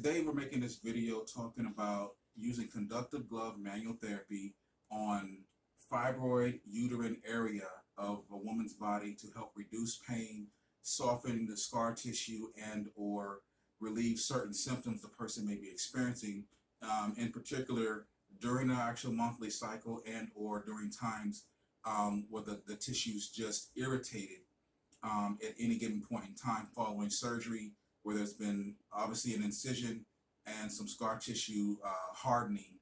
Today we're making this video talking about using conductive glove manual therapy on fibroid uterine area of a woman's body to help reduce pain, soften the scar tissue, and or relieve certain symptoms the person may be experiencing, in particular during the actual monthly cycle and or during times where the tissue's just irritated at any given point in time following surgery, where there's been obviously an incision and some scar tissue hardening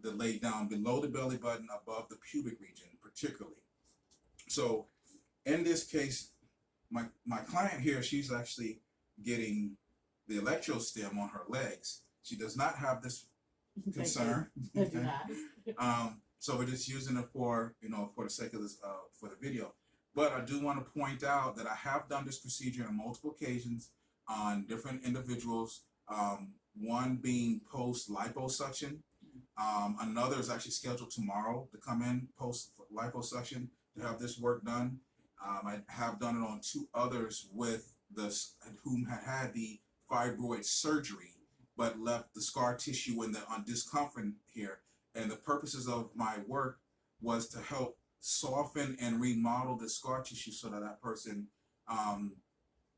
that laid down below the belly button, above the pubic region particularly. So in this case, my client here, she's actually getting the electrode stem on her legs. She does not have this concern. So we're just using it for, for the sake of this, for the video. But I do want to point out that I have done this procedure on multiple occasions on different individuals, one being post liposuction. Another is actually scheduled tomorrow to come in post liposuction to have this work done. I have done it on two others with whom had the fibroid surgery, but left the scar tissue and on discomfort here. And the purposes of my work was to help soften and remodel the scar tissue so that that person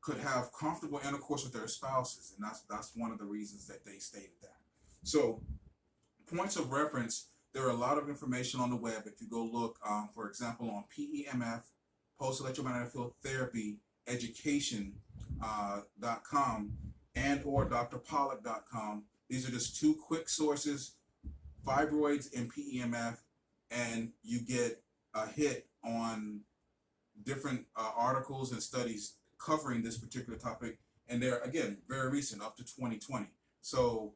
could have comfortable intercourse with their spouses, and that's one of the reasons that they stated that. So, points of reference, there are a lot of information on the web. If you go look, for example, on PEMF, Post Electromagnetic Field Therapy Education.com and or drpollock.com. These are just two quick sources, fibroids and PEMF, and you get a hit on different articles and studies covering this particular topic, and they're, again, very recent, up to 2020. So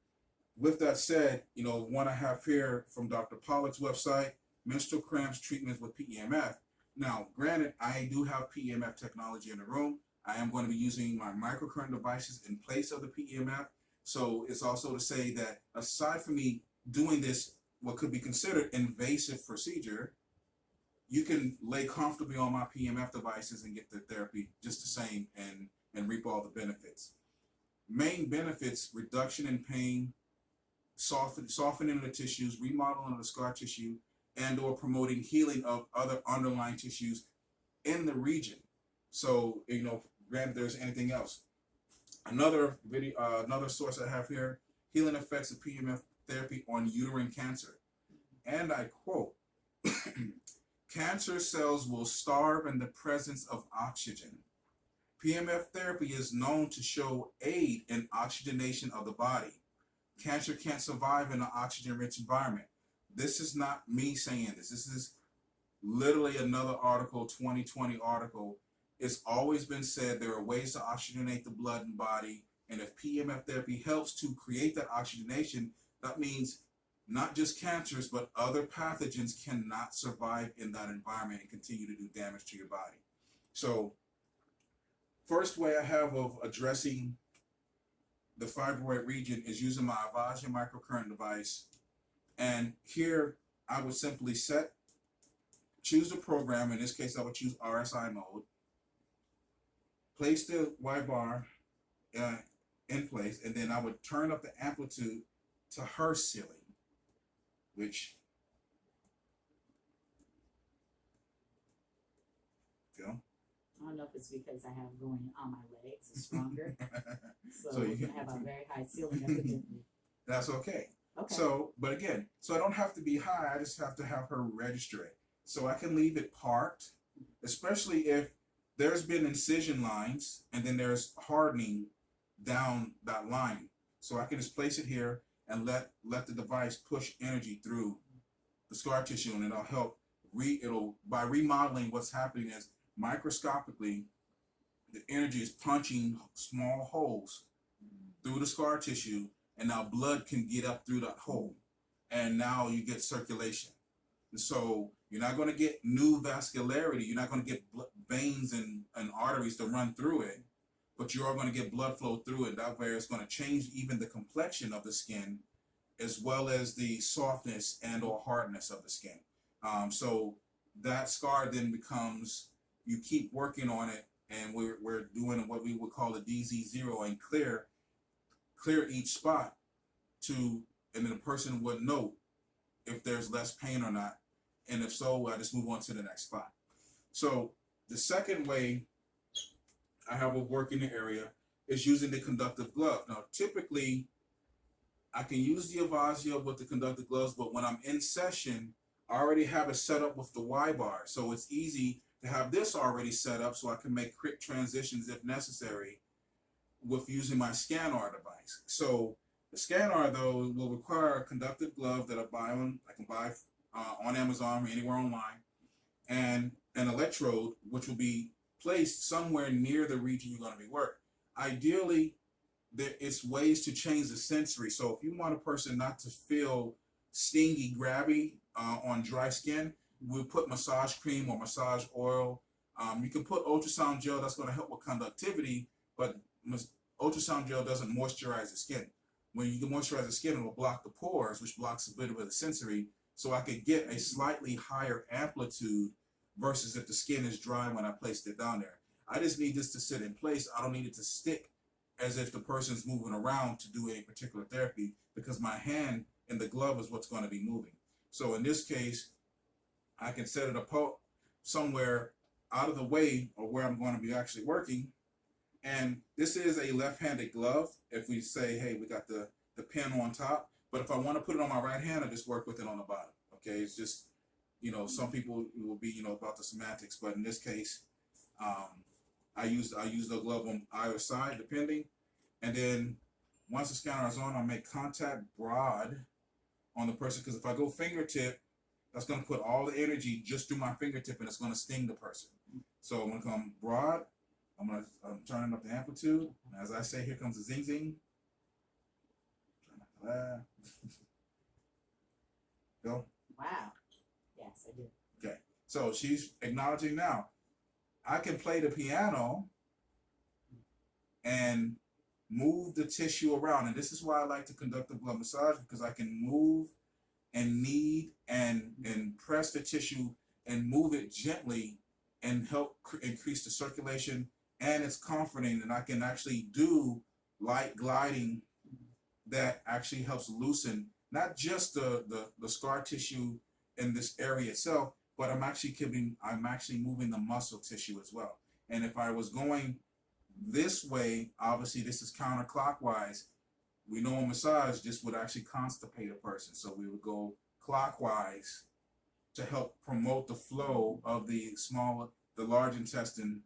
with that said, one I have here from Dr. Pollock's website, menstrual cramps treatments with PEMF. Now, granted, I do have PEMF technology in the room. I am going to be using my microcurrent devices in place of the PEMF. So it's also to say that aside from me doing this, what could be considered invasive procedure, you can lay comfortably on my PEMF devices and get the therapy just the same and reap all the benefits. Main benefits: reduction in pain, softening of the tissues, remodeling of the scar tissue, and or promoting healing of other underlying tissues in the region. So, granted there's anything else. Another video, another source I have here, healing effects of PEMF therapy on uterine cancer. And I quote, cancer cells will starve in the presence of oxygen. PEMF therapy is known to show aid in oxygenation of the body. Cancer can't survive in an oxygen-rich environment. This is not me saying this. This is literally another article, 2020 article. It's always been said there are ways to oxygenate the blood and body, and if PEMF therapy helps to create that oxygenation, that means not just cancers, but other pathogens cannot survive in that environment and continue to do damage to your body. So, first way I have of addressing the fibroid region is using my Avasia microcurrent device. And here I would simply choose the program. In this case, I would choose RSI mode. Place the Y bar in place, and then I would turn up the amplitude to Hertz ceiling, which, Phil? I don't know if it's because I have going on my legs is stronger. So you you can can have a very high ceiling evidently. That's okay. Okay. So, but again, so I don't have to be high, I just have to have her register it. So I can leave it parked, especially if there's been incision lines and then there's hardening down that line. So I can just place it here and let the device push energy through the scar tissue, and it'll help by remodeling. What's happening is microscopically the energy is punching small holes through the scar tissue, and now blood can get up through that hole, and now you get circulation. And so you're not going to get new vascularity, you're not going to get veins and arteries to run through it, but you are going to get blood flow through it. That way it's going to change even the complexion of the skin, as well as the softness and or hardness of the skin. So that scar then becomes, you keep working on it, and we're doing what we would call a DZ0 and clear each spot and then the person would know if there's less pain or not. And if so, I just move on to the next spot. So the second way I have of working the area is using the conductive glove. Now, typically, I can use the Avasio with the conductive gloves, but when I'm in session, I already have it set up with the Y bar. So it's easy to have this already set up so I can make quick transitions if necessary with using my ScanR device. So the ScanR, though, will require a conductive glove that I can buy on Amazon or anywhere online, and an electrode, which will be placed somewhere near the region you're going to be working. Ideally, it's ways to change the sensory. So if you want a person not to feel stingy, grabby on dry skin, we'll put massage cream or massage oil. You can put ultrasound gel, that's going to help with conductivity, but ultrasound gel doesn't moisturize the skin. When you can moisturize the skin, it will block the pores, which blocks a bit of the sensory. So I could get a slightly higher amplitude versus if the skin is dry when I placed it down there. I just need this to sit in place. I don't need it to stick as if the person's moving around to do a particular therapy, because my hand in the glove is what's going to be moving. So in this case, I can set it up somewhere out of the way or where I'm going to be actually working. And this is a left-handed glove. If we say, hey, we got the pin on top, but if I want to put it on my right hand, I just work with it on the bottom. Okay, it's just, some people will be, about the semantics, but in this case, I use the glove on either side, depending. And then once the scanner is on, I'll make contact broad on the person, because if I go fingertip, that's going to put all the energy just through my fingertip, and it's going to sting the person. So I'm going to come broad. I'm turning up the amplitude. And as I say, here comes the zing zing. Go. Wow. Yes, I do. Okay. So she's acknowledging now. I can play the piano and move the tissue around. And this is why I like the conductive glove massage, because I can move and knead and press the tissue and move it gently and help increase the circulation. And it's comforting, and I can actually do light gliding that actually helps loosen not just the scar tissue in this area itself, but I'm actually moving the muscle tissue as well. And if I was going this way, obviously this is counterclockwise. We know in massage this would actually constipate a person, so we would go clockwise to help promote the flow of the large intestine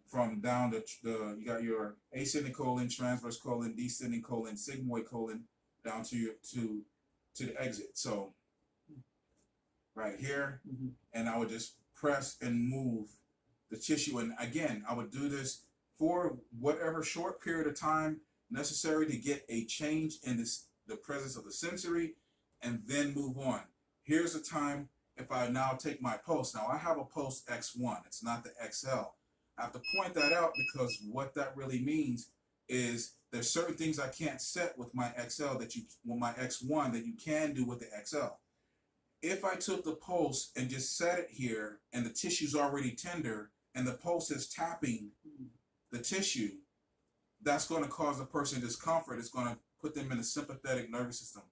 from down you got your ascending colon, transverse colon, descending colon, sigmoid colon, down to the exit. So right here, and I would just press and move the tissue. And again, I would do this for whatever short period of time necessary to get a change in the presence of the sensory, and then move on. Here's the time if I now take my pulse. Now I have a pulse X1, it's not the XL. I have to point that out, because what that really means is there's certain things I can't set with my XL with my X1 that you can do with the XL. If I took the pulse and just set it here, and the tissue's already tender, and the pulse is tapping the tissue, that's going to cause the person discomfort. It's going to put them in a sympathetic nervous system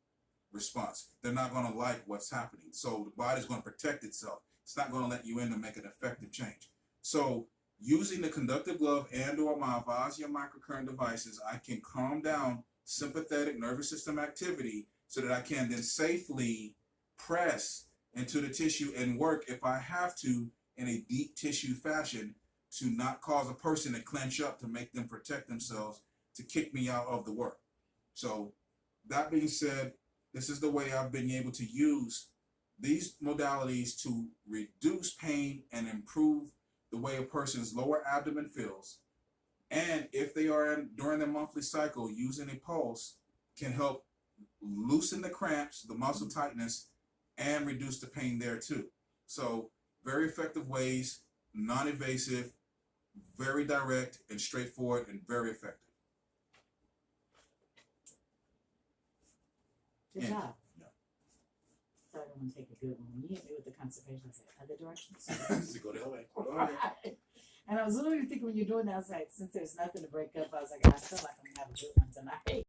response. They're not going to like what's happening. So the body's going to protect itself. It's not going to let you in to make an effective change. So using the conductive glove and or my Avasio microcurrent devices, I can calm down sympathetic nervous system activity so that I can then safely press into the tissue and work, if I have to, in a deep tissue fashion, to not cause a person to clench up, to make them protect themselves, to kick me out of the work. So that being said, this is the way I've been able to use these modalities to reduce pain and improve the way a person's lower abdomen feels. And if they are during their monthly cycle, using a pulse can help loosen the cramps, the muscle tightness, and reduce the pain there too. So very effective ways, non-invasive, very direct and straightforward, and very effective. Good Yeah. job. Yeah. So I'm going to take a good one. When you hit me with the constipation, I said, other directions. Go the other way. Right. And I was literally thinking when you're doing that, I was like, since there's nothing to break up, I was like, I feel like I'm going to have a good one tonight.